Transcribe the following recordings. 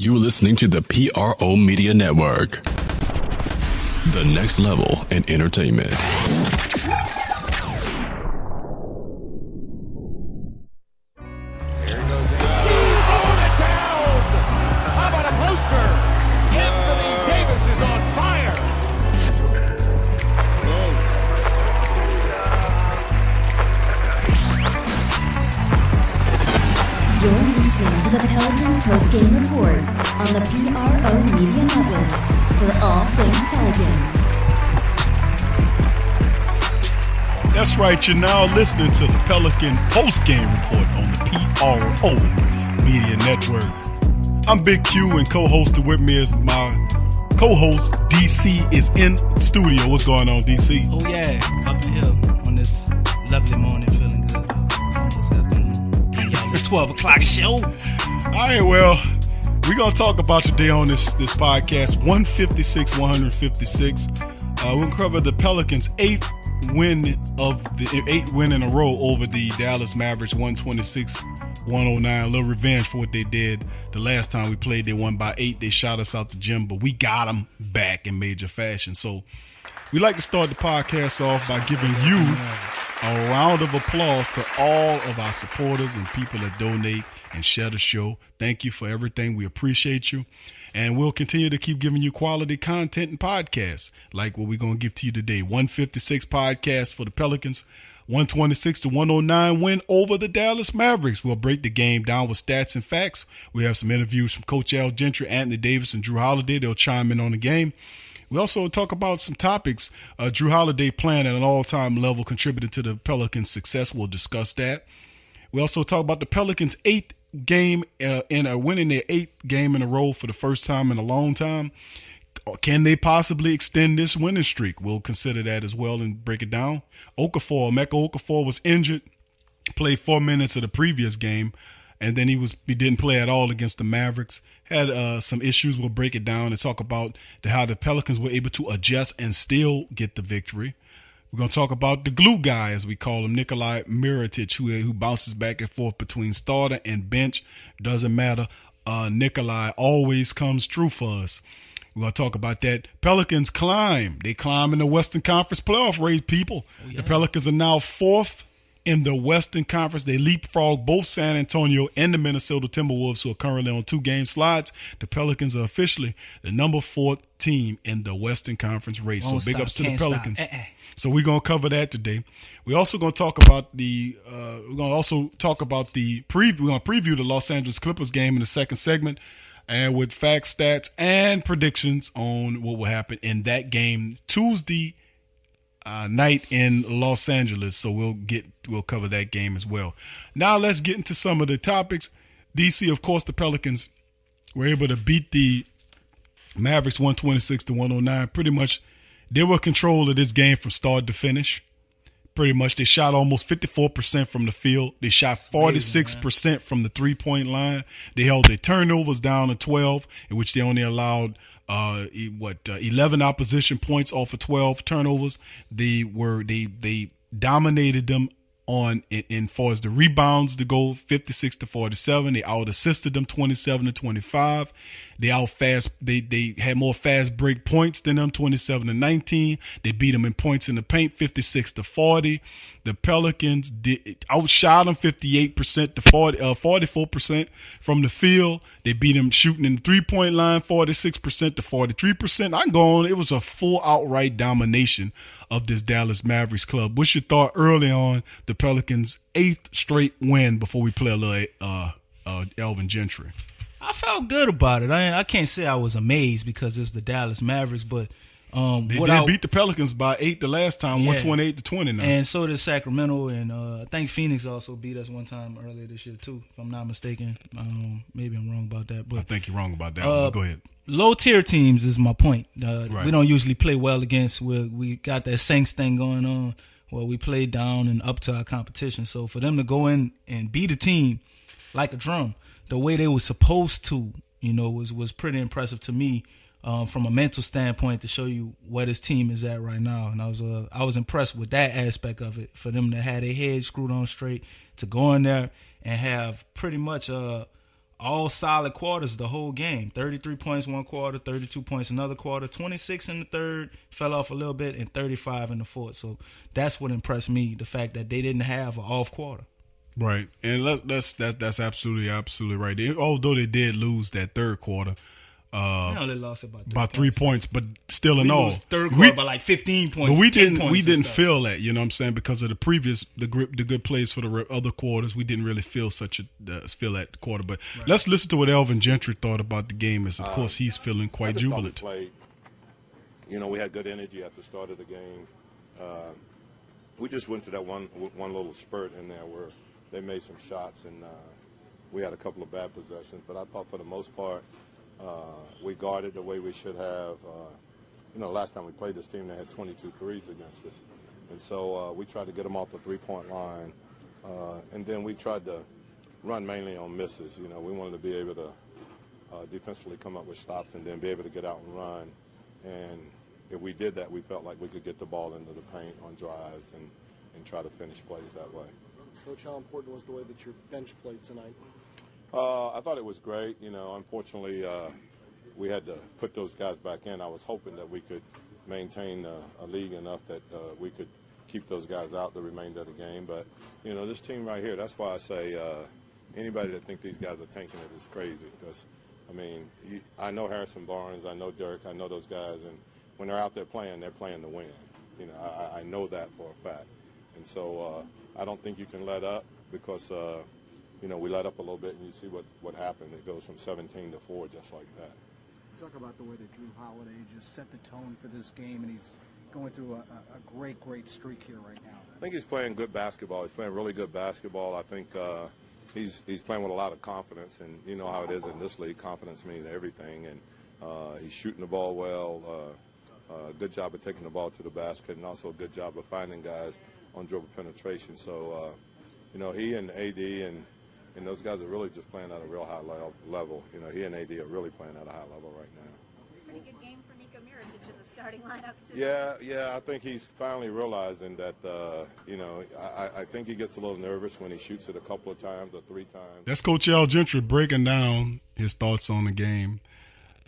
You're listening to the PRO Media Network. The next level in entertainment. You're listening to the Pelicans post-game report on the PRO Media Network for all things Pelicans. That's right, you're now listening to the Pelican post-game report on the PRO Media Network. I'm Big Q, and co-hosted with me is my co-host, DC, is in studio. What's going on, DC? Oh yeah, up in here on this lovely morning, feeling good. Almost afternoon. The 12 o'clock show. All right, well, we're going to talk about today on this podcast, 156. We'll cover the Pelicans' eighth win in a row over the Dallas Mavericks, 126-109. A little revenge for what they did the last time we played. They won by 8. They shot us out the gym, but we got them back in major fashion. So we like to start the podcast off by giving you a round of applause to all of our supporters and people that donate and share the show. Thank you for everything. We appreciate you. And we'll continue to keep giving you quality content and podcasts like what we're going to give to you today. 156 podcast for the Pelicans. 126-109 win over the Dallas Mavericks. We'll break the game down with stats and facts. We have some interviews from Coach Al Gentry, Anthony Davis, and Jrue Holiday. They'll chime in on the game. We also talk about some topics. Jrue Holiday playing at an all-time level contributed to the Pelicans' success. We'll discuss that. We also talk about the Pelicans' eighth game winning their eighth game in a row for the first time in a long time. Can they possibly extend this winning streak? We'll consider that as well and break it down. Okafor was injured, played 4 minutes of the previous game, and then he didn't play at all against the Mavericks. Had some issues. We'll break it down and talk about how the Pelicans were able to adjust and still get the victory. We're going to talk about the glue guy, as we call him, Nikola Mirotic, who bounces back and forth between starter and bench. Doesn't matter. Nikola always comes true for us. We're going to talk about that. Pelicans climb. They climb in the Western Conference playoff race, people. Oh, yeah. The Pelicans are now fourth in the Western Conference. They leapfrog both San Antonio and the Minnesota Timberwolves, who are currently on 2-game slides. The Pelicans are officially the number 4 team in the Western Conference race. So big ups to the Pelicans. So we're going to cover that today. We're also going to talk about the preview the Los Angeles Clippers game in the second segment, and with facts, stats, and predictions on what will happen in that game Tuesday night in Los Angeles. So we'll cover that game as well. Now let's get into some of the topics. DC, of course, the Pelicans were able to beat the Mavericks 126-109. Pretty much they were in control of this game from start to finish. Pretty much they shot almost 54% from the field. They shot 46% from the three-point line. They held their turnovers down to 12, in which they only allowed 11 opposition points off of 12 turnovers. They dominated them in far as the rebounds to go 56-47. They out-assisted them 27-25. They had more fast break points than them, 27-19. They beat them in points in the paint, 56-40. The Pelicans outshot them 58% to 44% from the field. They beat them shooting in the three-point line, 46% to 43%. I'm going. It was a full outright domination of this Dallas Mavericks club. What's your thought early on the Pelicans' 8th straight win before we play a little Alvin Gentry? I felt good about it. I can't say I was amazed because it's the Dallas Mavericks, but they did beat the Pelicans by 8 the last time, 128-20 now. And so did Sacramento, and I think Phoenix also beat us one time earlier this year too, if I'm not mistaken. Maybe I'm wrong about that, but I think you're wrong about that. Go ahead. Low tier teams is my point. Right. We don't usually play well against. We got that Saints thing going on where we play down and up to our competition. So for them to go in and beat a team like a drum, the way they were supposed to, was pretty impressive to me from a mental standpoint to show you where this team is at right now. And I was impressed with that aspect of it, for them to have their head screwed on straight, to go in there and have pretty much a all solid quarters the whole game. 33 points one quarter, 32 points another quarter, 26 in the third, fell off a little bit, and 35 in the fourth. So that's what impressed me, the fact that they didn't have an off quarter. Right, and that's absolutely right. Although they did lose that third quarter, They only lost about 3 points, but still in we all, lost third quarter by like 15 points. But we 10 didn't points feel that, you know what I'm saying, because of the good plays for the other quarters. We didn't really feel feel that quarter. But let's listen to what Alvin Gentry thought about the game, as of course he's feeling quite jubilant. You know, we had good energy at the start of the game. We just went to that one little spurt in there where they made some shots, and we had a couple of bad possessions. But I thought for the most part, we guarded the way we should have. You know, last time we played this team, they had 22 threes against us. And so we tried to get them off the three-point line. And then we tried to run mainly on misses. You know, we wanted to be able to defensively come up with stops and then be able to get out and run. And if we did that, we felt like we could get the ball into the paint on drives and try to finish plays that way. Coach, how important was the way that your bench played tonight? I thought it was great. You know, unfortunately, we had to put those guys back in. I was hoping that we could maintain a league enough that we could keep those guys out the remainder of the game. But, you know, this team right here, that's why I say anybody that thinks these guys are tanking it is crazy. Because, I mean, I know Harrison Barnes, I know Dirk, I know those guys. And when they're out there playing to win. You know, I know that for a fact. And so I don't think you can let up because you know, we let up a little bit, and you see what happened. It goes from 17 to 4 just like that. Talk about the way that Jrue Holiday just set the tone for this game, and he's going through a great streak here right now. I think he's playing good basketball. He's playing really good basketball. I think he's playing with a lot of confidence, and you know how it is in this league. Confidence means everything, and he's shooting the ball well. Good job of taking the ball to the basket, and also a good job of finding guys on dribble penetration. So, you know, he and AD and those guys are really just playing at a real high level. You know, he and AD are really playing at a high level right now. Pretty good game for Nikola Mirotic in the starting lineup today. Yeah, I think he's finally realizing that, you know, I think he gets a little nervous when he shoots it a couple of times or 3 times. That's Coach Al Gentry breaking down his thoughts on the game.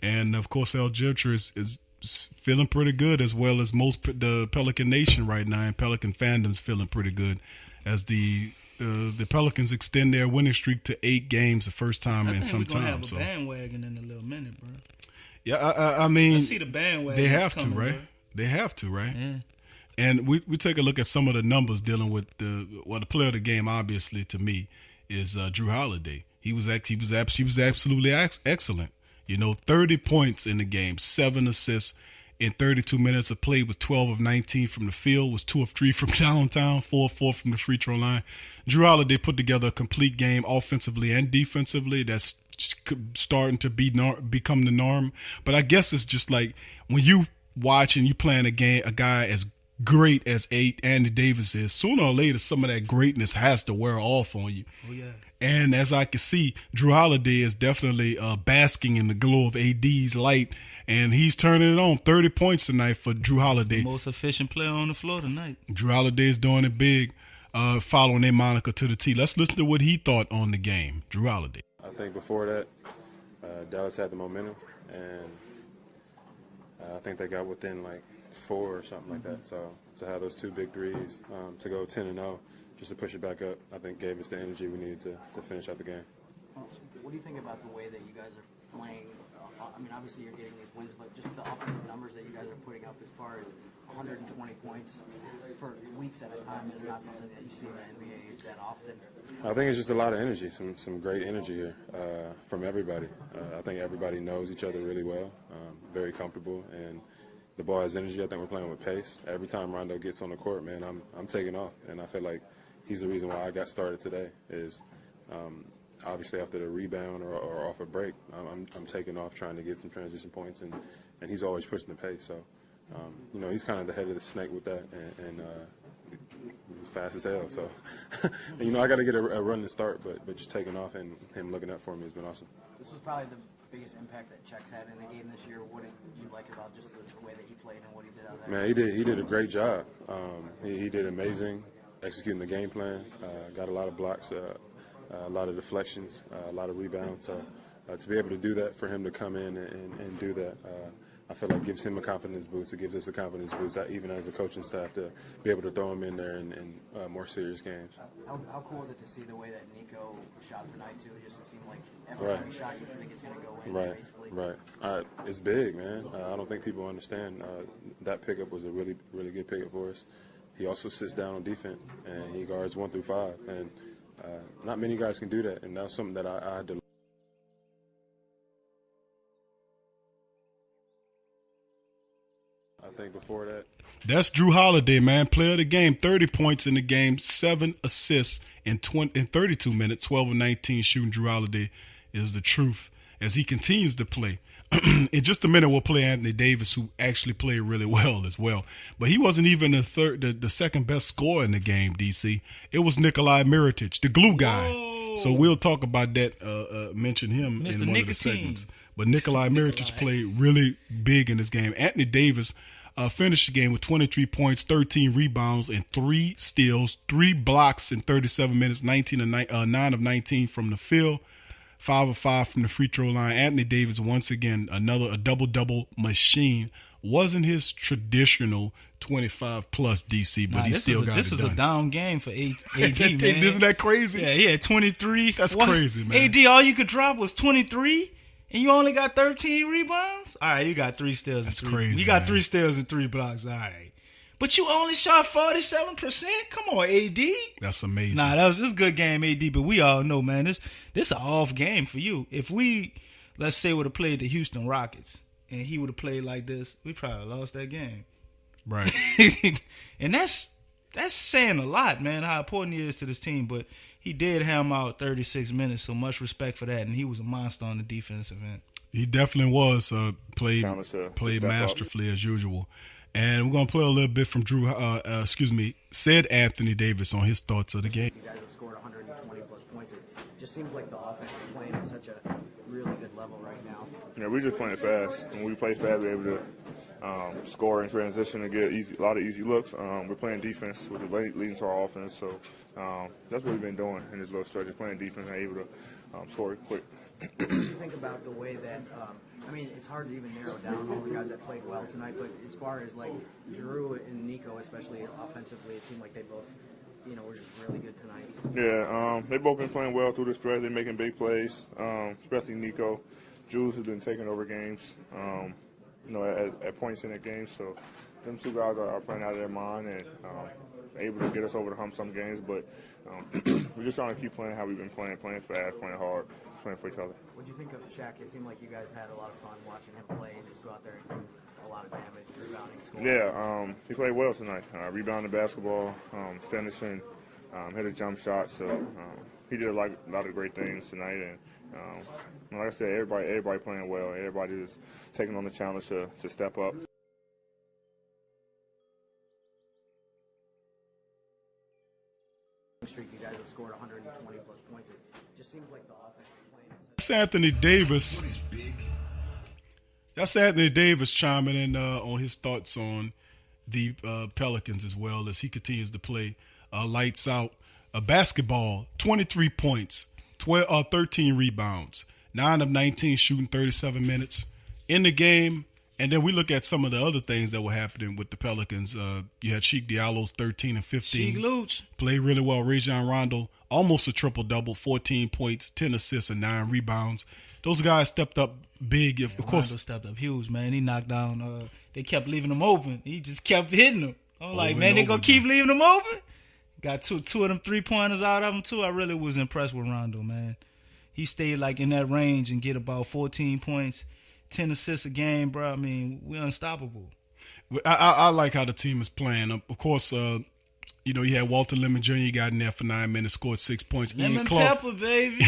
And, of course, Al Gentry is feeling pretty good, as well as the Pelican Nation right now, and Pelican fandom's feeling pretty good as the Pelicans extend their winning streak to 8 games, the first time in some time. I think we're gonna have a bandwagon in a little minute, bro. Yeah, I mean, I see the bandwagon. they have coming, to, right? Bro. They have to, right? Yeah. And we take a look at some of the numbers dealing with the player of the game. Obviously, to me, is Jrue Holiday. He was absolutely excellent. You know, 30 points in the game, 7 assists. In 32 minutes of play, was 12 of 19 from the field, was 2 of 3 from downtown, 4 of 4 from the free throw line. Jrue Holiday put together a complete game offensively and defensively. That's starting to become the norm. But I guess it's just like when you watch and you playing a guy as great as Andy Davis is, sooner or later some of that greatness has to wear off on you. Oh, yeah. And as I can see, Jrue Holiday is definitely basking in the glow of AD's light, and he's turning it on. 30 points tonight for Jrue Holiday. The most efficient player on the floor tonight. Jrue Holiday is doing it big, following their moniker to the T. Let's listen to what he thought on the game. Jrue Holiday. I think before that, Dallas had the momentum, and I think they got within like 4 or something like that. So to have those 2 big threes, to go 10-0, just to push it back up, I think gave us the energy we needed to finish out the game. What do you think about the way that you guys are playing? I mean, obviously you're getting these wins, but just the offensive numbers that you guys are putting up as far as 120 points for weeks at a time is not something that you see in the NBA that often. I think it's just a lot of energy, some great energy here from everybody. I think everybody knows each other really well, very comfortable, and the ball has energy. I think we're playing with pace. Every time Rondo gets on the court, man, I'm taking off, and I feel like he's the reason why I got started today. Is obviously after the rebound or off a break, I'm taking off trying to get some transition points, and he's always pushing the pace. So, you know, he's kind of the head of the snake with that, and fast as hell. So, and, you know, I got to get a run to start, but just taking off and him looking up for me has been awesome. This was probably the biggest impact that Czech's had in the game this year. What did you like about just the way that he played and what he did out there? Man, he did a great job. He did amazing executing the game plan. Got a lot of blocks a lot of deflections, a lot of rebounds. So to be able to do that, for him to come in and do that, I feel like gives him a confidence boost. It gives us a confidence boost, even as a coaching staff, to be able to throw him in there in more serious games. How cool is it to see the way that Nico shot tonight, too? It just seemed like every time he shot, you think it's going to go in, basically. Right. It's big, man. I don't think people understand. That pickup was a really, really good pickup for us. He also sits down on defense, and he guards 1 through 5. And not many guys can do that, and that's something that I had to. I think before that. That's Jrue Holiday, man. Player of the game, 30 points in the game, 7 assists in 32 minutes, 12 of 19 shooting. Jrue Holiday is the truth as he continues to play. In just a minute, we'll play Anthony Davis, who actually played really well as well. But he wasn't even the second best scorer in the game, DC. It was Nikola Mirotic, the glue guy. Whoa. So we'll talk about that, mention him Mr. in one Nicotine. of the segments. But Nikola Mirotic played really big in this game. Anthony Davis finished the game with 23 points, 13 rebounds, and 3 steals, 3 blocks in 37 minutes, 9 of 19 from the field, 5 of 5 from the free throw line. Anthony Davis, once again, a double-double machine. Wasn't his traditional 25-plus DC, but he still got it done. This was a down game for AD, man. Isn't that crazy? Yeah, he had 23. That's crazy, man. AD, all you could drop was 23? And you only got 13 rebounds? All right, you got 3 steals and 3. Crazy, you got man. 3 steals and 3 blocks. All right. But you only shot 47%? Come on, AD. That's amazing. Nah, this is a good game, AD, but we all know, man, this is an off game for you. If we, let's say, would have played the Houston Rockets and he would have played like this, we probably lost that game. Right. And that's saying a lot, man, how important he is to this team. But he did ham out 36 minutes, so much respect for that. And he was a monster on the defensive end. He definitely was. Played masterfully as usual. And we're going to play a little bit from said Anthony Davis on his thoughts of the game. You guys have scored 120-plus points. It just seems like the offense is playing at such a really good level right now. Yeah, we're just playing fast. When we play fast, we're able to score in transition and get a lot of easy looks. We're playing defense, which is leading to our offense. So that's what we've been doing in this little stretch, is playing defense and able to score quick. What do you think about the way that it's hard to even narrow down all the guys that played well tonight, but as far as like Jrue and Nico, especially offensively, it seemed like they both, were just really good tonight. Yeah, they've both been playing well through the stretch. They're making big plays, especially Nico. Jules has been taking over games, at points in the game. So them 2 guys are playing out of their mind and able to get us over the hump some games. But we're just trying to keep playing how we've been playing fast, playing hard, playing for each other. What do you think of Shaq? It seemed like you guys had a lot of fun watching him play and just go out there and do a lot of damage, rebounding, scoring. Yeah, he played well tonight. Rebounding basketball, finishing, hit a jump shot. So he did a lot of great things tonight. And like I said, everybody playing well. Everybody is taking on the challenge to step up. You guys have scored 120-plus points. It just seems like the offense is playing. That's Anthony Davis. That's Anthony Davis chiming in on his thoughts on the Pelicans as well as he continues to play lights out. Basketball, 23 points, 13 rebounds, 9 of 19 shooting, 37 minutes in the game. And then we look at some of the other things that were happening with the Pelicans. You had Sheik Diallo's 13 and 15. Sheik Luch. Played really well. Rajon Rondo, almost a triple-double, 14 points, 10 assists, and 9 rebounds. Those guys stepped up big. Of course, Rondo stepped up huge, man. He knocked down. They kept leaving him open. He just kept hitting them. I'm like, man, they gonna keep leaving him open? Got two of them 3-pointers out of him, too. I really was impressed with Rondo, man. He stayed, like, in that range and get about 14 points. 10 assists a game, bro. I mean, we're unstoppable. I like how the team is playing. Of course, you had Walter Lemon Jr. got in there for 9 minutes, scored 6 points. Lemon pepper, baby.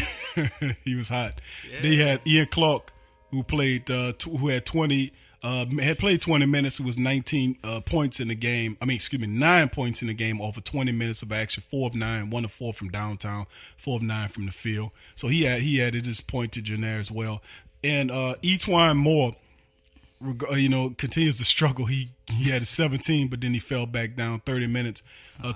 He was hot. Yeah. They had Ian Clark, who played, who had 20, had played 20 minutes. Who was 19 points in the game. 9 points in the game off of 20 minutes of action. 4 of 9, 1 of 4 from downtown, 4 of 9 from the field. So he added his pointage in there as well. And Etwan Moore continues to struggle. He had 17, but then he fell back down 30 minutes.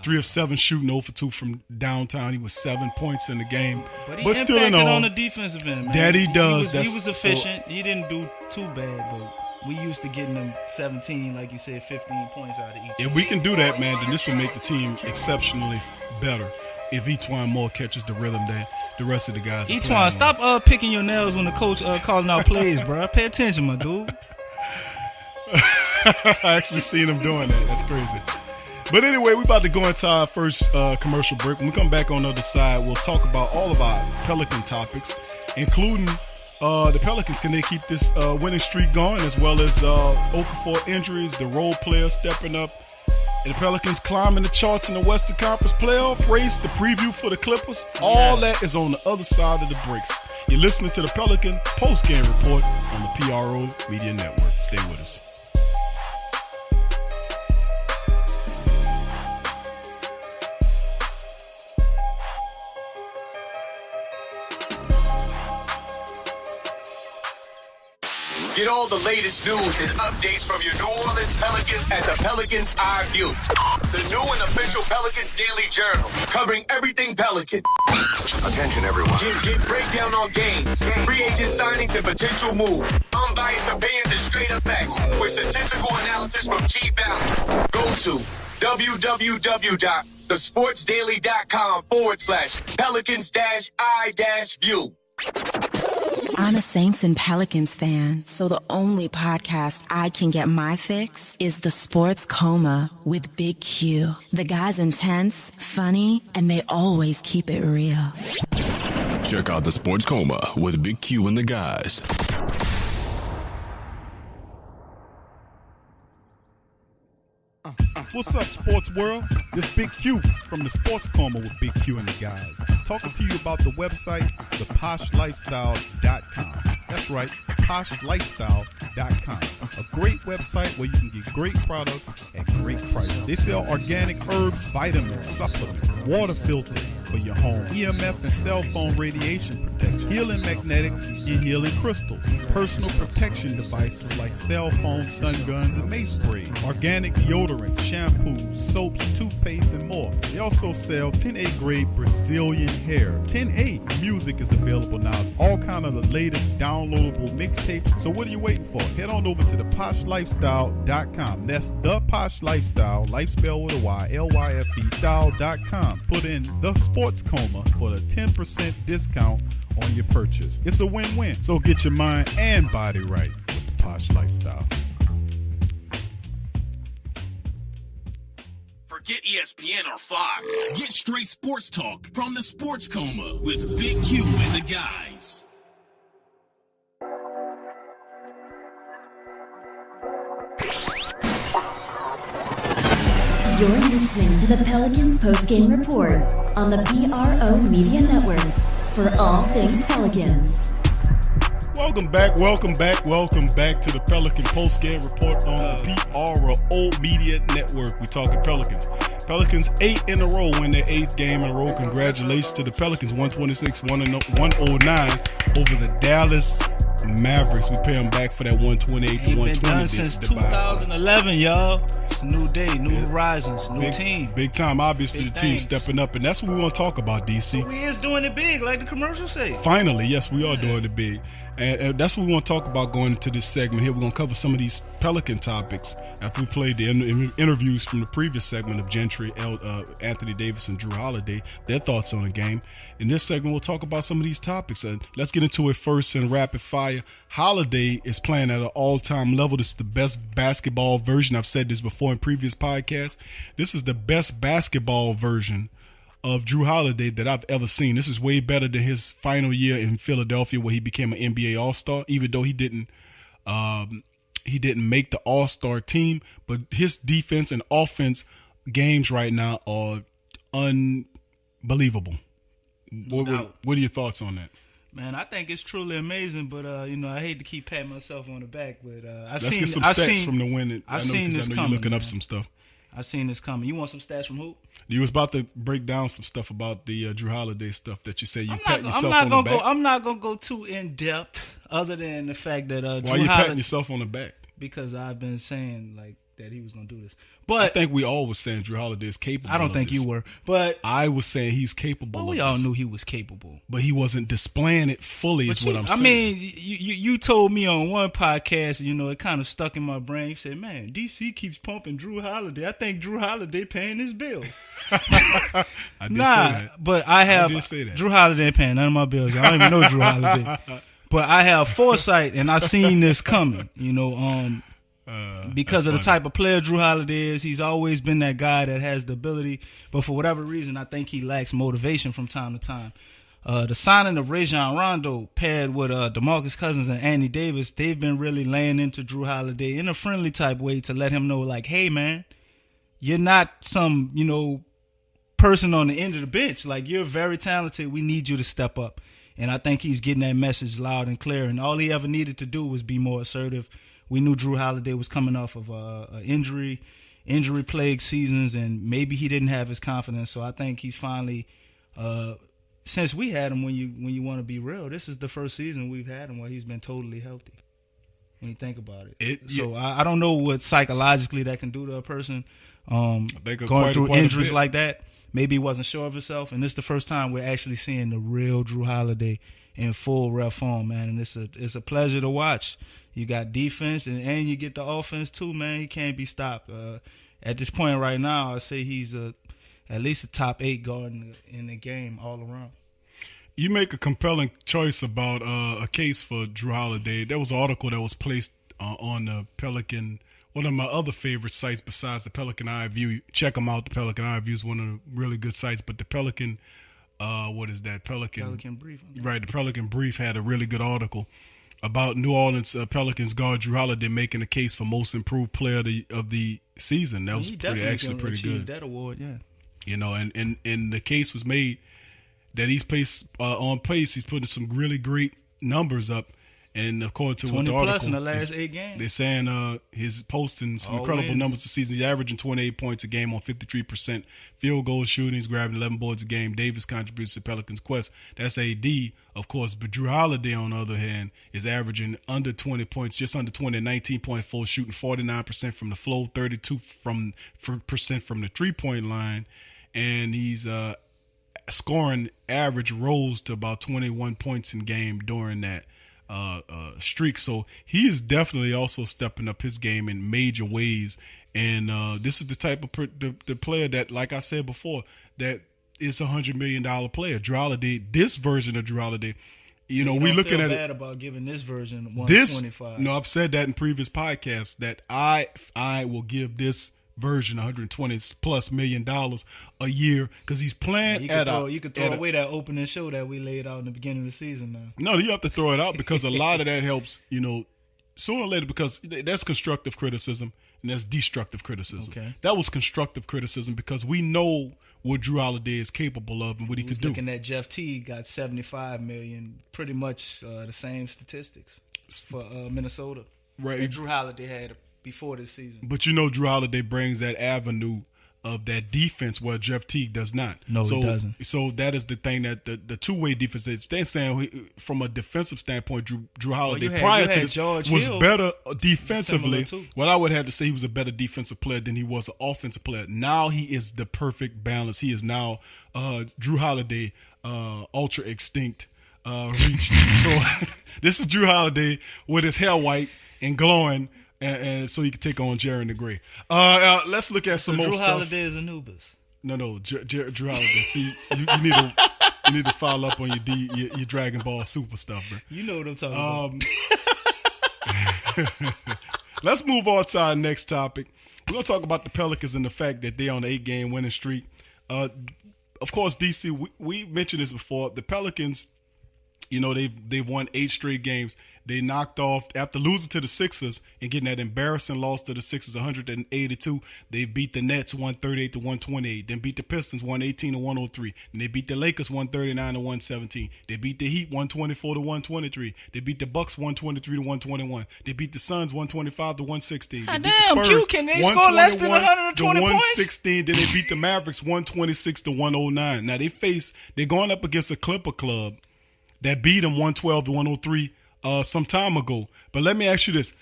3 of 7 shooting, 0 for 2 from downtown. He was 7 points in the game. But still in all, on the defensive end, man. That he does. He was efficient. He didn't do too bad, but we used to getting him 17, like you said, 15 points out of each. If we can do that, man, then this will make the team exceptionally better. If Etwan Moore catches the rhythm that the rest of the guys. Etwan, stop picking your nails when the coach calling out plays, bro. Pay attention, my dude. I actually seen him doing that. That's crazy. But anyway, we're about to go into our first commercial break. When we come back on the other side, we'll talk about all of our Pelican topics, including the Pelicans. Can they keep this winning streak going, as well as Okafors injuries, the role players stepping up, and the Pelicans climbing the charts in the Western Conference playoff race, the preview for the Clippers. All that is on the other side of the breaks. You're listening to the Pelican post-game report on the PRO Media Network. Stay with us. Get all the latest news and updates from your New Orleans Pelicans at the Pelicans Eye View, the new and official Pelicans Daily Journal, covering everything Pelican. Attention, everyone. Get breakdown on games, free agent signings, and potential moves. Unbiased opinions and straight up facts with statistical analysis from G Balance. Go to www.thesportsdaily.com/Pelicans-I-View. I'm a Saints and Pelicans fan, so the only podcast I can get my fix is The Sports Coma with Big Q. The guy's intense, funny, and they always keep it real. Check out The Sports Coma with Big Q and the guys. What's up, sports world? This Big Q from the Sports Coma with Big Q and the guys. Talking to you about the website, theposhlifestyle.com. That's right, poshlifestyle.com. A great website where you can get great products at great prices. They sell organic herbs, vitamins, supplements, water filters for your home, EMF and cell phone radiation protection, healing magnetics and healing crystals, personal protection devices like cell phones, stun guns, and mace sprays, organic deodorants, shampoos, soaps, toothpaste, and more. They also sell 10A grade Brazilian hair. 10A music is available now. All kind of the latest downloadable mixtapes. So what are you waiting for? Head on over to the poshlifestyle.com. That's the Posh Lifestyle, life spelled with a Y, LYFE style.com. Put in the Sports Coma for the 10% discount on your purchase. It's a win-win. So get your mind and body right with the Posh Lifestyle. Forget ESPN or Fox. Get straight sports talk from the Sports Coma with Big Q and the guys. You're listening to the Pelicans postgame report on the PRO Media Network for all things Pelicans. Welcome back to the Pelican postgame report on the PRO Media Network. We talking Pelicans. Pelicans 8 in a row, win their 8th game in a row. Congratulations to the Pelicans, 126-109 over the Dallas Mavericks. We pay them back for that 128 to 120. Been done since 2011, y'all. It's a new day, new horizons, new team. Big time, obviously, big the team things. stepping up, and that's what we want to talk about, DC. We is doing it big, like the commercial say. Finally, yes, we are doing it big. And that's what we want to talk about going into this segment here. We're going to cover some of these Pelican topics after we played the interviews from the previous segment of Gentry, Anthony Davis, and Jrue Holiday, their thoughts on the game. In this segment, we'll talk about some of these topics. Let's get into it first in rapid fire. Holiday is playing at an all-time level. This is the best basketball version. I've said this before in previous podcasts. This is the best basketball version of Jrue Holiday that I've ever seen. This is way better than his final year in Philadelphia where he became an NBA All-Star, even though he didn't make the All-Star team. But his defense and offense games right now are unbelievable. What are your thoughts on that? Man, I think it's truly amazing, but I hate to keep patting myself on the back, but Let's get some stats from the win. I know you're looking up some stuff. I seen this coming. You want some stats from who? You was about to break down some stuff about the Jrue Holiday stuff that you say you patting yourself on the back. I'm not gonna go too in depth, other than the fact that why are you patting yourself on the back? because I've been saying like that he was going to do this. But I think we all was saying Jrue Holiday is capable. I don't think you were, but I was saying he's capable. Well, we all knew he was capable, but he wasn't displaying it fully. Is what I'm saying. I mean, you told me on one podcast, it kind of stuck in my brain. You said, "Man, DC keeps pumping Jrue Holiday. I think Jrue Holiday paying his bills." I did say that. But I did say that. Jrue Holiday ain't paying none of my bills. I don't even know Jrue Holiday, but I have foresight, and I seen this coming. Because of the type of player Jrue Holiday is, he's always been that guy that has the ability, but for whatever reason, I think he lacks motivation from time to time. The signing of Rajon Rondo paired with DeMarcus Cousins and Anthony Davis, they've been really laying into Jrue Holiday in a friendly type way to let him know, like, hey, man, you're not some, person on the end of the bench. Like, you're very talented. We need you to step up. And I think he's getting that message loud and clear. And all he ever needed to do was be more assertive. We knew Jrue Holiday was coming off of injury-plagued seasons, and maybe he didn't have his confidence. So I think he's finally, since we had him, when you want to be real, this is the first season we've had him where he's been totally healthy. When you think about it. I don't know what psychologically that can do to a person going through injuries like that. Maybe he wasn't sure of himself, and this is the first time we're actually seeing the real Jrue Holiday in full rep form, man. And it's a pleasure to watch. You got defense, and you get the offense too, man. He can't be stopped. At this point right now, I say he's at least a top 8 guard in the game all around. You make a compelling choice about a case for Jrue Holiday. There was an article that was placed on the Pelican, one of my other favorite sites besides the Pelican Eye View. Check them out. The Pelican Eye View is one of the really good sites. But the Pelican, what is that? Pelican Brief. Right, the Pelican Brief had a really good article about New Orleans Pelicans guard Jrue Holiday making a case for most improved player of the season. That was pretty good. That award, yeah. And the case was made that he's on pace. He's putting some really great numbers up. And according to 20 what the plus article, in the last 8 games. They're saying he's posting some incredible numbers this season. He's averaging 28 points a game on 53% field goal shooting. He's grabbing 11 boards a game. Davis contributes to Pelicans' quest. That's AD, of course. But Jrue Holiday, on the other hand, is averaging under 20 points, just under 20, 19.4, shooting 49% from the floor, 32% from the three-point line. And he's scoring average rose to about 21 points in game during that streak. So he is definitely also stepping up his game in major ways. And this is the type of the player that, like I said before, that is $100 million player. Jrue Holiday, this version of Jrue Holiday, we looking at bad about giving this version 125. No, I've said that in previous podcasts that I will give this version $120+ million a year because he's playing you could throw away that opening show that we laid out in the beginning of the season now. No, you have to throw it out because a lot of that helps, sooner or later, because that's constructive criticism and that's destructive criticism. Okay. That was constructive criticism because we know what Jrue Holiday is capable of and what he could do. Looking at Jeff Teague got $75 million, pretty much the same statistics for Minnesota. Right. That Jrue Holiday had before this season. But Jrue Holiday brings that avenue of that defense where Jeff Teague does not. No, he doesn't. So that is the thing that the two-way defense is. They're saying from a defensive standpoint, Jrue Holiday prior to this was better defensively. Well, I would have to say he was a better defensive player than he was an offensive player. Now he is the perfect balance. He is now Jrue Holiday ultra extinct reached. So this is Jrue Holiday with his hair white and glowing. And so he can take on Jerry the Gray. Let's look at some more stuff. Jrue Holiday is Anubis. No, Jrue Holiday. See, you need to follow up on your Dragon Ball Super stuff, bro. You know what I'm talking about. Let's move on to our next topic. We're gonna talk about the Pelicans and the fact that they're on an 8-game winning streak. Of course, DC. We mentioned this before. The Pelicans, they've won 8 straight games. They knocked off, after losing to the Sixers and getting that embarrassing loss to the Sixers, 182. They beat the Nets 138-128. Then beat the Pistons 118-103. And they beat the Lakers 139-117. They beat the Heat 124-123. They beat the Bucks 123-121. They beat the Suns 125-116. Damn, Q, can they score less than 120 points? 116. Then they beat the Mavericks 126-109. Now they're going up against a Clipper club that beat them 112-103. Some time ago. But let me ask you this.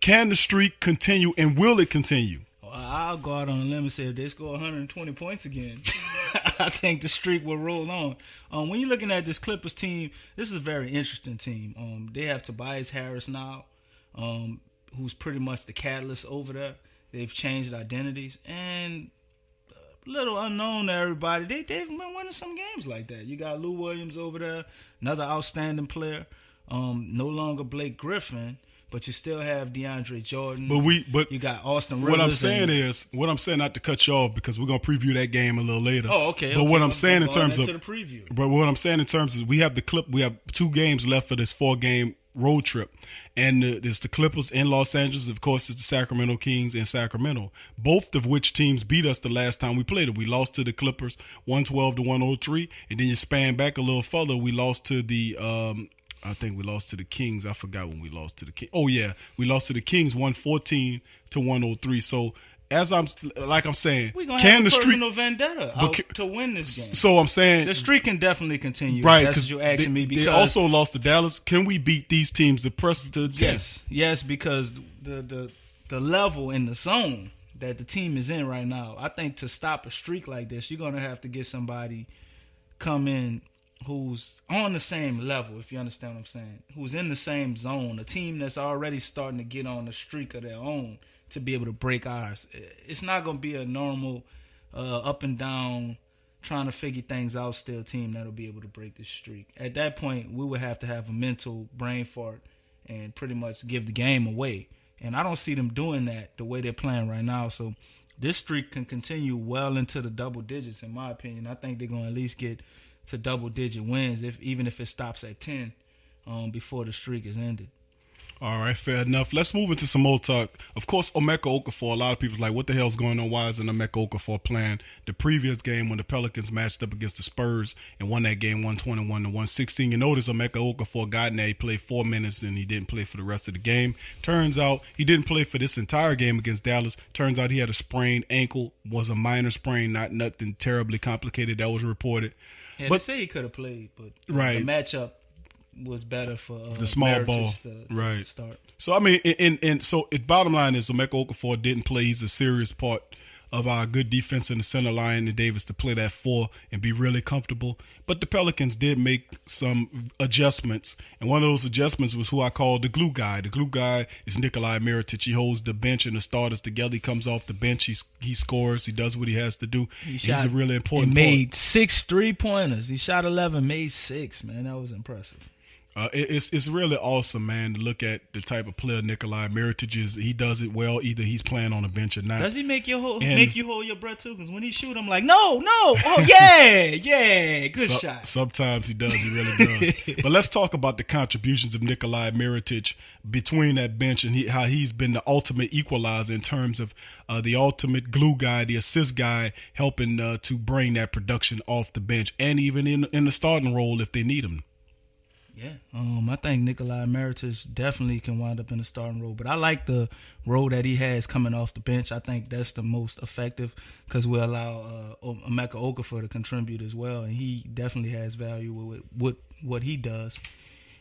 Can the streak continue, and will it continue? I'll go out on a limb and say if they score 120 points again, I think the streak will roll on. When you're looking at this Clippers team, this is a very interesting team. They have Tobias Harris now, who's pretty much the catalyst over there. They've changed identities, and a little unknown to everybody, they've been winning some games like that. You got Lou Williams over there, another outstanding player. No longer Blake Griffin, but you still have DeAndre Jordan. But you got Austin Rivers. What I'm saying, not to cut you off, because we're gonna preview that game a little later. Oh, okay. But what I'm saying in terms of the preview. But what I'm saying in terms of we have 2 games left for this 4-game road trip, and there's the Clippers in Los Angeles. Of course, it's the Sacramento Kings in Sacramento. Both of which teams beat us the last time we played it. We lost to the Clippers 112-103, and then you span back a little further. We lost to the I think we lost to the Kings. I forgot when we lost to the Kings. Oh yeah, we lost to the Kings 114-103. So as I'm saying, we're gonna have a personal vendetta to win this game. So I'm saying the streak can definitely continue. Right? That's what you're asking me. Because they also lost to Dallas. Can we beat these teams to press to the test? Yes, because the level in the zone that the team is in right now, I think to stop a streak like this, you're gonna have to get somebody come in who's on the same level, if you understand what I'm saying, who's in the same zone, a team that's already starting to get on a streak of their own to be able to break ours. It's not going to be a normal up and down, trying to figure things out still team that'll be able to break this streak. At that point, we would have to have a mental brain fart and pretty much give the game away. And I don't see them doing that the way they're playing right now. So this streak can continue well into the double digits, in my opinion. I think they're going to at least get to double-digit wins, even if it stops at 10 before the streak is ended. All right, fair enough. Let's move into some more talk. Of course, Emeka Okafor, a lot of people's like, what the hell's going on? Why isn't Emeka Okafor playing? The previous game when the Pelicans matched up against the Spurs and won that game 121-116, you notice Emeka Okafor got in there, he played 4 minutes and he didn't play for the rest of the game. Turns out he didn't play for this entire game against Dallas. Turns out he had a sprained ankle, was a minor sprain, not nothing terribly complicated that was reported. Yeah, they say he could have played, but right. The matchup was better for the small ball, to start. So I mean, and so bottom line is, Emeka Okafor didn't play. He's a serious part of our good defense in the center line and Davis to play that 4 and be really comfortable. But the Pelicans did make some adjustments, and one of those adjustments was who I call the glue guy. The glue guy is Nikola Mirotic. He holds the bench and the starters together. He comes off the bench. He scores. He does what he has to do. He's a really important part. He made 6 3-pointers. He shot 11, made 6. Man, that was impressive. It's really awesome, man, to look at the type of player Nikola Mirotic is. He does it well. Either he's playing on a bench or not. Does he make you hold your breath too? Because when he shoot, I'm like, no. Oh yeah, good shot. Sometimes he does. He really does. But let's talk about the contributions of Nikola Mirotic between that bench and how he's been the ultimate equalizer in terms of the ultimate glue guy, the assist guy, helping to bring that production off the bench and even in the starting role if they need him. Yeah, I think Nikola Mirotic definitely can wind up in the starting role, but I like the role that he has coming off the bench. I think that's the most effective because we allow Emeka Okafor to contribute as well, and he definitely has value with what he does.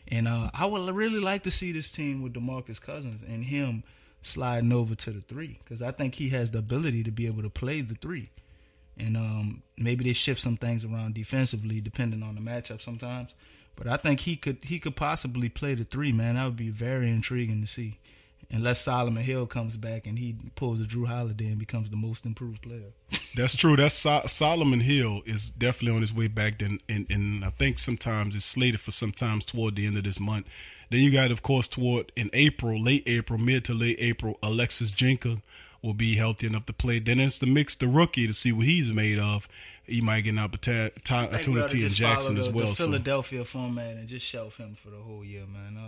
And I would really like to see this team with DeMarcus Cousins and him sliding over to the 3 because I think he has the ability to be able to play the 3. And maybe they shift some things around defensively depending on the matchup sometimes. But I think he could possibly play the 3, man. That would be very intriguing to see. Unless Solomon Hill comes back and he pulls a Jrue Holiday and becomes the most improved player. That's true. That's Solomon Hill is definitely on his way back. And I think sometimes it's slated for sometimes toward the end of this month. Then you got, of course, in April, mid to late April, Alexis Jenkins will be healthy enough to play. Then it's the rookie to see what he's made of. He might get an opportunity in Jackson as well. The Philadelphia format and just shelf him for the whole year, man.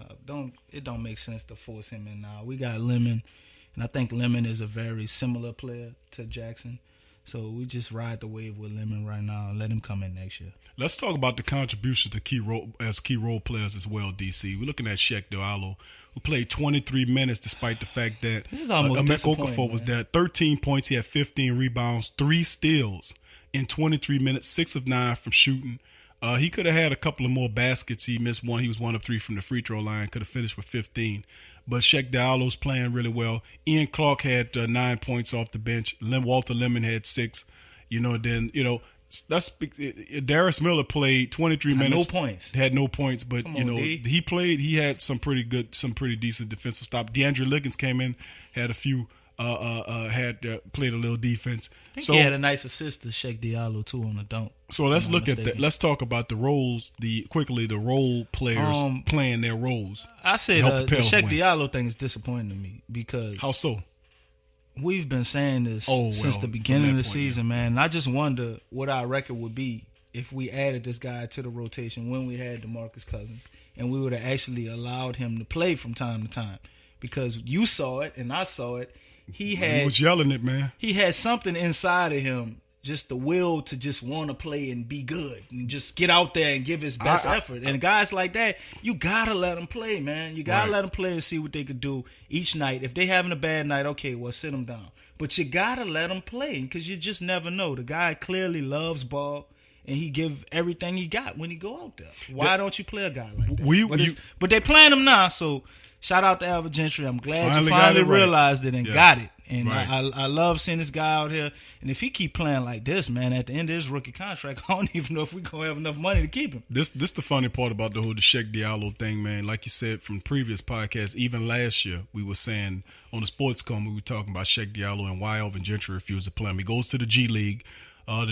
It don't make sense to force him in now. We got Lemon, and I think Lemon is a very similar player to Jackson. So we just ride the wave with Lemon right now and let him come in next year. Let's talk about the contribution to key role players as well, DC. We're looking at Sheck Diallo, who played 23 minutes despite the fact that Emeka Okafor was there. 13 points, he had 15 rebounds, 3 steals. In 23 minutes, 6 of 9 from shooting. He could have had a couple of more baskets. He missed one. He was 1 of 3 from the free throw line. Could have finished with 15. but Sheck Diallo's playing really well. Ian Clark had 9 points off the bench. Walter Lemon had 6. Darius Miller played 23 minutes. No points. Had no points, but Come on, D. he played. He had some pretty decent defensive stop. DeAndre Liggins came in, had a few. Played a little defense. I think he had a nice assist to Sheck Diallo too on the dunk. So let's look at that. Let's talk about the roles. The role players playing their roles. I said the Sheck Diallo thing is disappointing to me because how so? We've been saying this since the beginning of the season, man. And I just wonder what our record would be if we added this guy to the rotation when we had DeMarcus Cousins and we would have actually allowed him to play from time to time. Because you saw it and I saw it. He was yelling it, man. He had something inside of him, just the will to just want to play and be good and just get out there and give his best effort. And guys like that, you got to let them play, man. You got to let them play and see what they could do each night. If they having a bad night, okay, well, sit them down. But you got to let them play because you just never know. The guy clearly loves ball, and he give everything he got when he go out there. Why don't you play a guy like that? But they playing him now, so shout out to Al Gentry. I'm glad you finally realized it and got it. And I love seeing this guy out here. And if he keep playing like this, man, at the end of his rookie contract, I don't even know if we're going to have enough money to keep him. This the funny part about the whole Sheck Diallo thing, man. Like you said from previous podcasts, even last year, we were saying on the Sports Coma, we were talking about Sheck Diallo and why Alvin Gentry refused to play him. He goes to the G League. Ball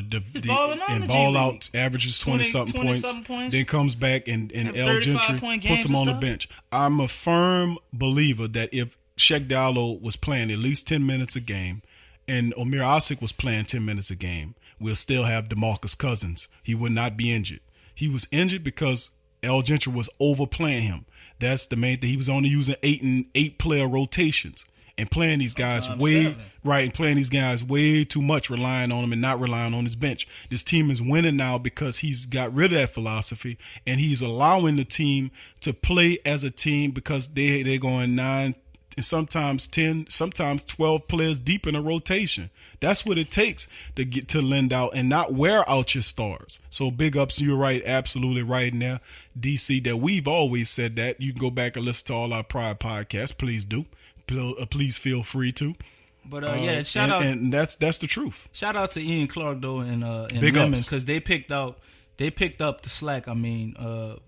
out, averages 20-something points, then comes back and Al Gentry puts him on the bench. I'm a firm believer that if Sheck Diallo was playing at least 10 minutes a game and Omer Asik was playing 10 minutes a game, we'll still have DeMarcus Cousins. He would not be injured. He was injured because Al Gentry was overplaying him. That's the main thing. He was only using 8 player rotations. And playing these guys playing these guys way too much, relying on him and not relying on his bench. This team is winning now because he's got rid of that philosophy and he's allowing the team to play as a team because they're going 9 and sometimes 10, sometimes 12 players deep in a rotation. That's what it takes to get to lend out and not wear out your stars. So big ups, you're right, absolutely right in there, DC, that we've always said that. You can go back and listen to all our prior podcasts. Please do. Please feel free to. But shout out, and that's the truth. Shout out to Ian Clark though and Lemon because they picked up the slack. I mean,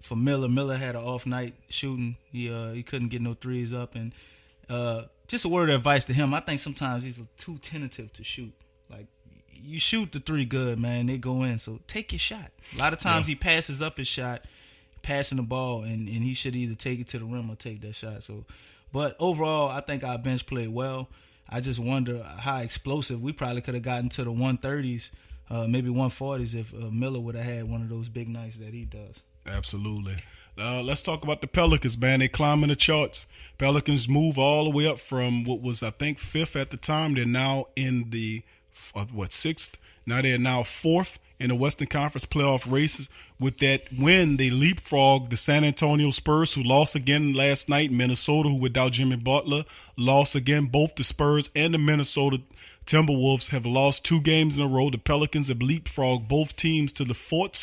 for Miller. Miller had an off night shooting. He couldn't get no threes up, and just a word of advice to him. I think sometimes he's too tentative to shoot. Like you shoot the 3 good, man, they go in. So take your shot. A lot of times he passes up his shot, passing the ball, and he should either take it to the rim or take that shot. So. But overall, I think our bench played well. I just wonder how explosive we probably could have gotten to the 130s, maybe 140s if Miller would have had one of those big nights that he does. Absolutely. Let's talk about the Pelicans, man. They climbing the charts. Pelicans move all the way up from what was, I think, 5th at the time. They're now in the, 6th? Now they're now 4th in the Western Conference playoff races. With that win, they leapfrogged the San Antonio Spurs, who lost again last night. Minnesota, who without Jimmy Butler, lost again. Both the Spurs and the Minnesota Timberwolves have lost 2 games in a row. The Pelicans have leapfrogged both teams to the 4th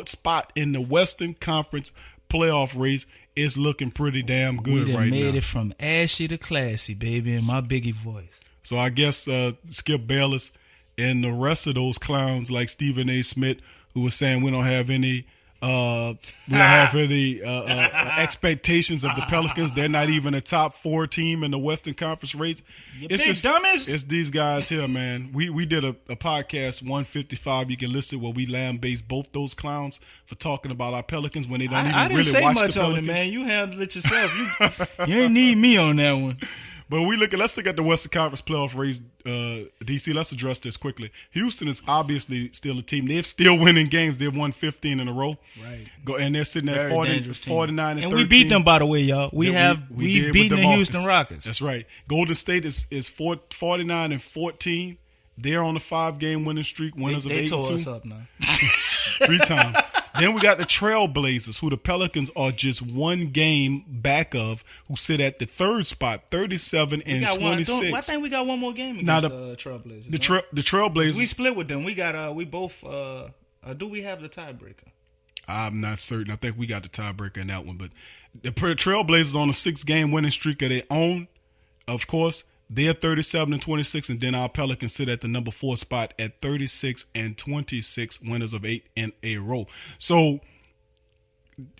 spot in the Western Conference playoff race. It's looking pretty damn good right now. We made it from ashy to classy, baby, in my Biggie voice. So I guess Skip Bayless and the rest of those clowns like Stephen A. Smith, who was saying we don't have any expectations of the Pelicans. They're not even a top 4 team in the Western Conference race. It's these guys here, man. We did a podcast 155. You can listen where we lambaste both those clowns for talking about our Pelicans when they don't even really watch the Pelicans. I didn't say much on it, man. You handled it yourself. You ain't need me on that one. But let's look at the Western Conference playoff race, DC. Let's address this quickly. Houston is obviously still a team. They're still winning games. They've won 15 in a row. Right. And they're sitting at 49 and 13. And we beat them, by the way, y'all. We've beaten the Houston Rockets. That's right. Golden State is 49 and 14. They're on a 5-game winning streak. Winners of 8-2. They tore us up now. 3 times. Then we got the Trailblazers, who the Pelicans are just 1 game back of, who sit at the 3rd spot, 37 and 26. I think we got 1 more game against the Trailblazers. The Trailblazers. We split with them. We got we both. Do we have the tiebreaker? I'm not certain. I think we got the tiebreaker in that one, but The Trailblazers on a 6-game winning streak of their own. Of course, they're 37-26, and then our Pelicans sit at the number 4 spot at 36-26, winners of 8 in a row. So,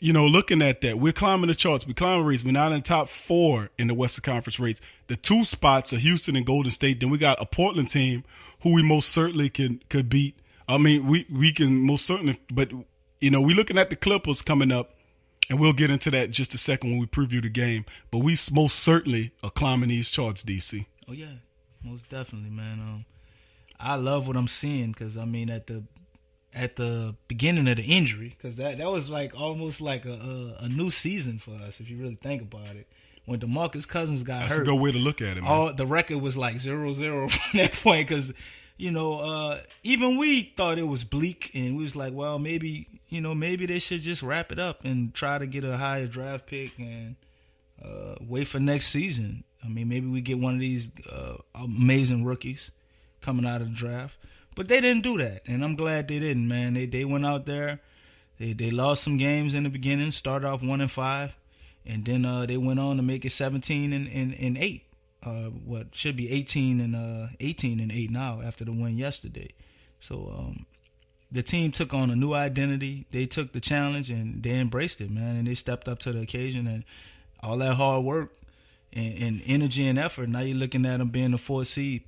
looking at that, we're climbing the charts. We're climbing rates. We're not in the top 4 in the Western Conference rates. The 2 spots are Houston and Golden State. Then we got a Portland team who we most certainly could beat. I mean, we can most certainly, but, we're looking at the Clippers coming up. And we'll get into that in just a second when we preview the game. But we most certainly are climbing these charts, DC. Oh, yeah. Most definitely, man. I love what I'm seeing because, at the beginning of the injury, because that was almost like a new season for us, if you really think about it. When DeMarcus Cousins got hurt. That's a good way to look at it, man. The record was 0-0 from that point because, even we thought it was bleak. And we was like, well, maybe they should just wrap it up and try to get a higher draft pick and wait for next season. I mean, maybe we get one of these amazing rookies coming out of the draft. But they didn't do that, and I'm glad they didn't, man. They went out there. They lost some games in the beginning, started off 1-5, and then they went on to make it 17-8. What should be 18-8 now after the win yesterday. So the team took on a new identity. They took the challenge and they embraced it, man. And they stepped up to the occasion, and all that hard work and energy and effort. Now you're looking at them being the 4th seed,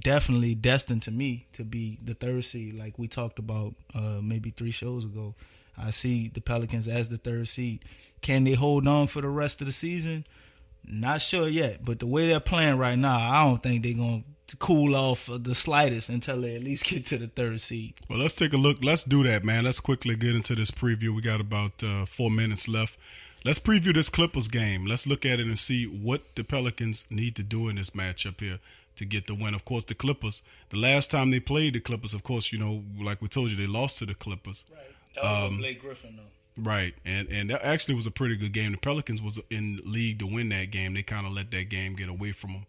definitely destined to me to be the 3rd seed, like we talked about maybe 3 shows ago. I see the Pelicans as the 3rd seed. Can they hold on for the rest of the season? Not sure yet, but the way they're playing right now, I don't think they're going to cool off the slightest until they at least get to the 3rd seed. Well, let's take a look. Let's do that, man. Let's quickly get into this preview. We got about 4 minutes left. Let's preview this Clippers game. Let's look at it and see what the Pelicans need to do in this matchup here to get the win. Of course, the Clippers, the last time they played the Clippers, of course, like we told you, they lost to the Clippers. Right. That was Blake Griffin, though. Right, and that actually was a pretty good game. The Pelicans was in league to win that game. They kind of let that game get away from them.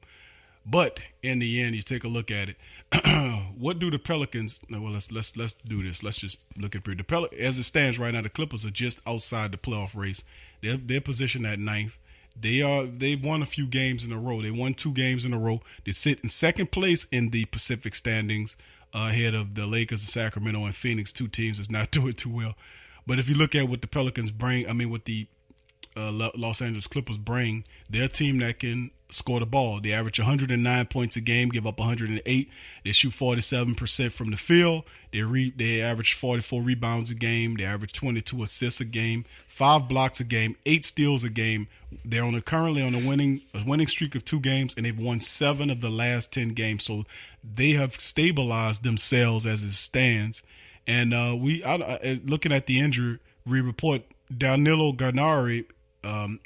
But in the end, you take a look at it. What do the Pelicans? Well, let's do this. Let's just look at the as it stands right now. The Clippers are just outside the playoff race. They're positioned at 9th. They've won a few games in a row. They won 2 games in a row. They sit in 2nd place in the Pacific standings, ahead of the Lakers, Sacramento, and Phoenix. 2 teams that's not doing too well. But if you look at what the Pelicans bring, what the Los Angeles Clippers bring, they're a team that can score the ball. They average 109 points a game, give up 108. They shoot 47% from the field. They average 44 rebounds a game. They average 22 assists a game, 5 blocks a game, 8 steals a game. They're currently on a winning streak of 2 games, and they've won 7 of the last 10 games. So they have stabilized themselves as it stands. And looking at the injury report, Danilo Gallinari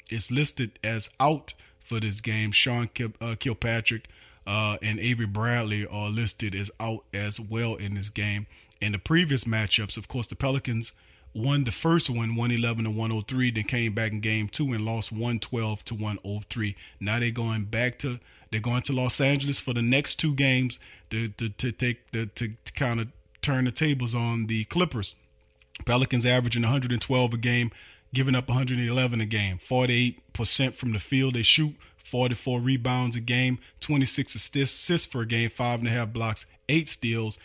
is listed as out for this game. Sean Kilpatrick and Avery Bradley are listed as out as well in this game. In the previous matchups, of course, the Pelicans won the first one, 111-103. Then came back in game 2 and lost 112-103. Now they're going to Los Angeles for the next 2 games to kind of turn the tables on the Clippers. Pelicans averaging 112 a game, giving up 111 a game, 48% from the field they shoot, 44 rebounds a game, 26 assists per game, 5.5 blocks, 8 steals,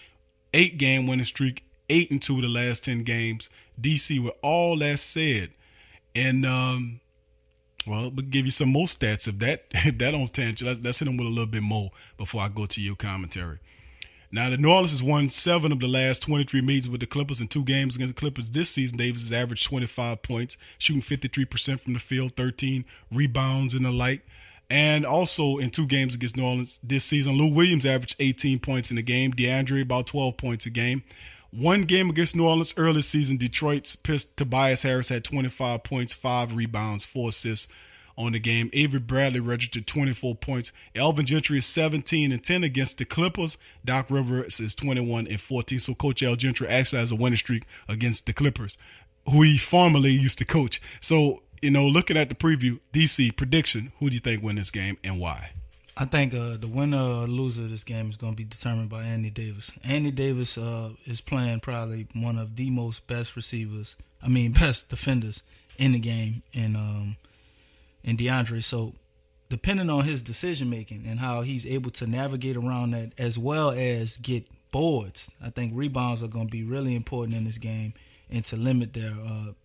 8-game winning streak, 8-2 the last 10 games. DC, with all that said, and we'll give you some more stats if that don't tempt you. Let's hit them with a little bit more before I go to your commentary. Now, the New Orleans has won 7 of the last 23 meetings with the Clippers in 2 games against the Clippers this season. Davis has averaged 25 points, shooting 53% from the field, 13 rebounds and the like. And also in 2 games against New Orleans this season, Lou Williams averaged 18 points in the game. DeAndre about 12 points a game. 1 game against New Orleans early season, Detroit's Tobias Harris had 25 points, 5 rebounds, 4 assists on the game. Avery Bradley registered 24 points. Alvin Gentry is 17-10 against the Clippers. Doc Rivers is 21-14. So Coach Al Gentry actually has a winning streak against the Clippers, who he formerly used to coach. So, looking at the preview, DC, prediction, who do you think win this game and why? I think the winner or loser of this game is going to be determined by Anthony Davis. Anthony Davis is playing probably one of the best defenders in the game. And and DeAndre. So depending on his decision making and how he's able to navigate around that, as well as get boards, I think rebounds are going to be really important in this game, and to limit their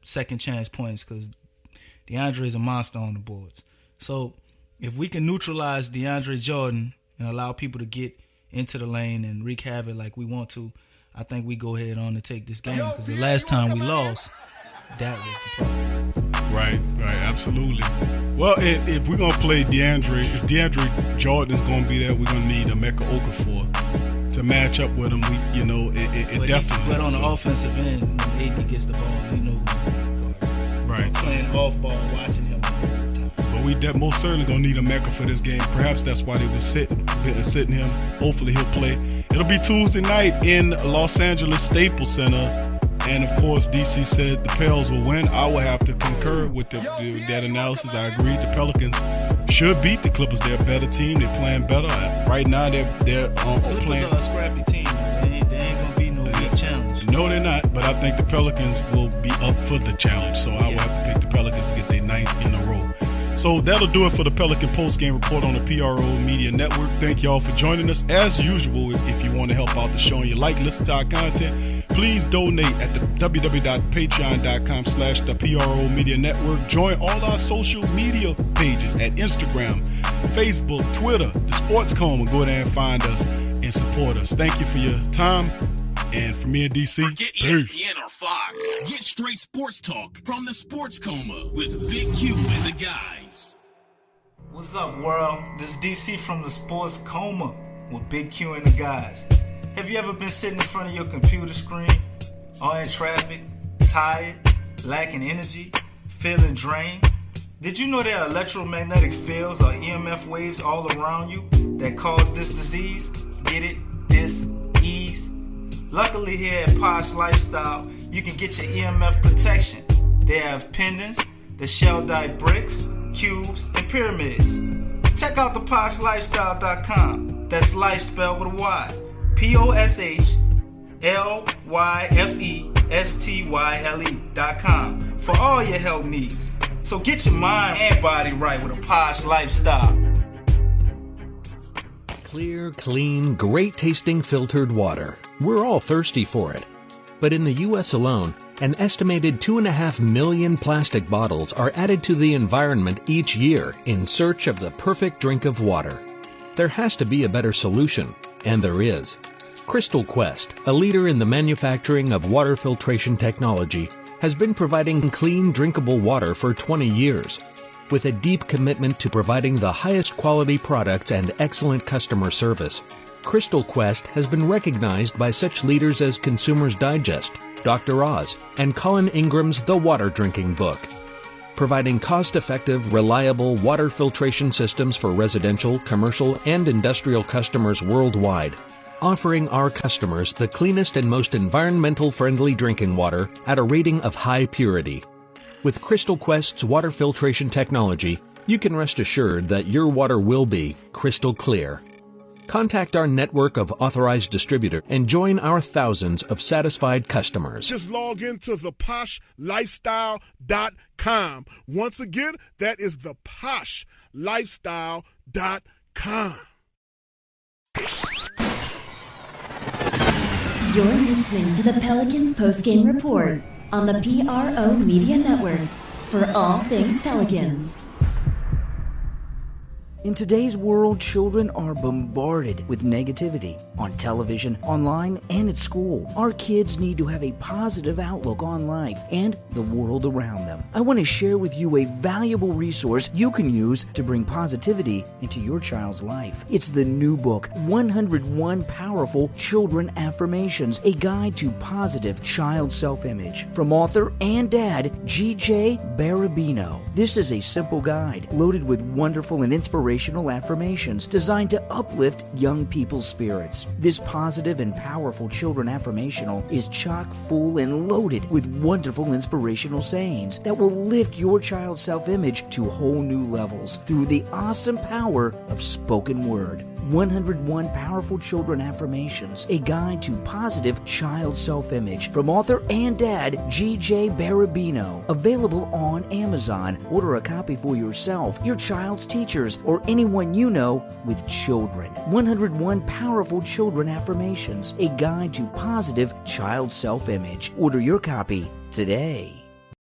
second chance points, because DeAndre is a monster on the boards. So if we can neutralize DeAndre Jordan and allow people to get into the lane and wreak havoc like we want to, I think we go ahead on to take this game, because the last time we lost, that was the problem. Right, absolutely. Well, if we're going to play DeAndre, if DeAndre Jordan is going to be there, we're going to need a Mecca Okafor to match up with him. It definitely. But on the offensive end, when AD gets the ball, we know who right. Playing off ball, watching him. But we most certainly going to need a Mecca for this game. Perhaps that's why they were sitting him. Hopefully he'll play. It'll be Tuesday night in Los Angeles Staples Center. And, of course, DC said the Pels will win. I will have to concur with that analysis. I agree. The Pelicans should beat the Clippers. They're a better team. They're playing better. Right now, they're playing. Clippers are a scrappy team. They ain't going to be no big challenge. No, they're not. But I think the Pelicans will be up for the challenge. So I will have to pick the Pelicans to get their 9th in a row. So that'll do it for the Pelican Post-Game Report on the PRO Media Network. Thank y'all for joining us. As usual, if you want to help out the show and you listen to our content, please donate at the www.patreon.com/the PRO Media Network. Join all our social media pages at Instagram, Facebook, Twitter, the Sports Coma. Go there and find us and support us. Thank you for your time. And from me and DC, forget ESPN or Fox. Get straight sports talk from the Sports Coma with Big Q and the guys. What's up, world? This is DC from the Sports Coma with Big Q and the guys. Have you ever been sitting in front of your computer screen, or in traffic, tired, lacking energy, feeling drained? Did you know there are electromagnetic fields or EMF waves all around you that cause this disease? Get it? Dis-ease? Luckily here at Posh Lifestyle, you can get your EMF protection. They have pendants, the shell-dyed bricks, cubes, and pyramids. Check out the PoshLifestyle.com. That's life spelled with a Y. PoshLifestyle.com for all your health needs. So get your mind and body right with a Posh Lifestyle. Clear, clean, great-tasting filtered water. We're all thirsty for it. But in the U.S. alone, an estimated 2.5 million plastic bottles are added to the environment each year in search of the perfect drink of water. There has to be a better solution, and there is. Crystal Quest, a leader in the manufacturing of water filtration technology, has been providing clean, drinkable water for 20 years. With a deep commitment to providing the highest quality products and excellent customer service, Crystal Quest has been recognized by such leaders as Consumers Digest, Dr. Oz, and Colin Ingram's The Water Drinking Book. Providing cost-effective, reliable water filtration systems for residential, commercial, and industrial customers worldwide, offering our customers the cleanest and most environmental-friendly drinking water at a rating of high purity. With Crystal Quest's water filtration technology, you can rest assured that your water will be crystal clear. Contact our network of authorized distributors and join our thousands of satisfied customers. Just log into thePoshLifestyle.com. Once again, that is thePoshLifestyle.com. You're listening to the Pelicans Post-Game Report on the PRO Media Network for all things Pelicans. In today's world, children are bombarded with negativity on television, online, and at school. Our kids need to have a positive outlook on life and the world around them. I want to share with you a valuable resource you can use to bring positivity into your child's life. It's the new book, 101 Powerful Children Affirmations, a guide to positive child self-image, from author and dad, G.J. Barabino. This is a simple guide loaded with wonderful and inspirational inspirational affirmations designed to uplift young people's spirits. This positive and powerful children affirmational is chock full and loaded with wonderful inspirational sayings that will lift your child's self-image to whole new levels through the awesome power of spoken word. 101 Powerful Children Affirmations, a guide to positive child self-image from author and dad G.J. Barabino. Available on Amazon. Order a copy for yourself, your child's teachers, or anyone you know with children. 101 Powerful Children Affirmations, a guide to positive child self-image. Order your copy today.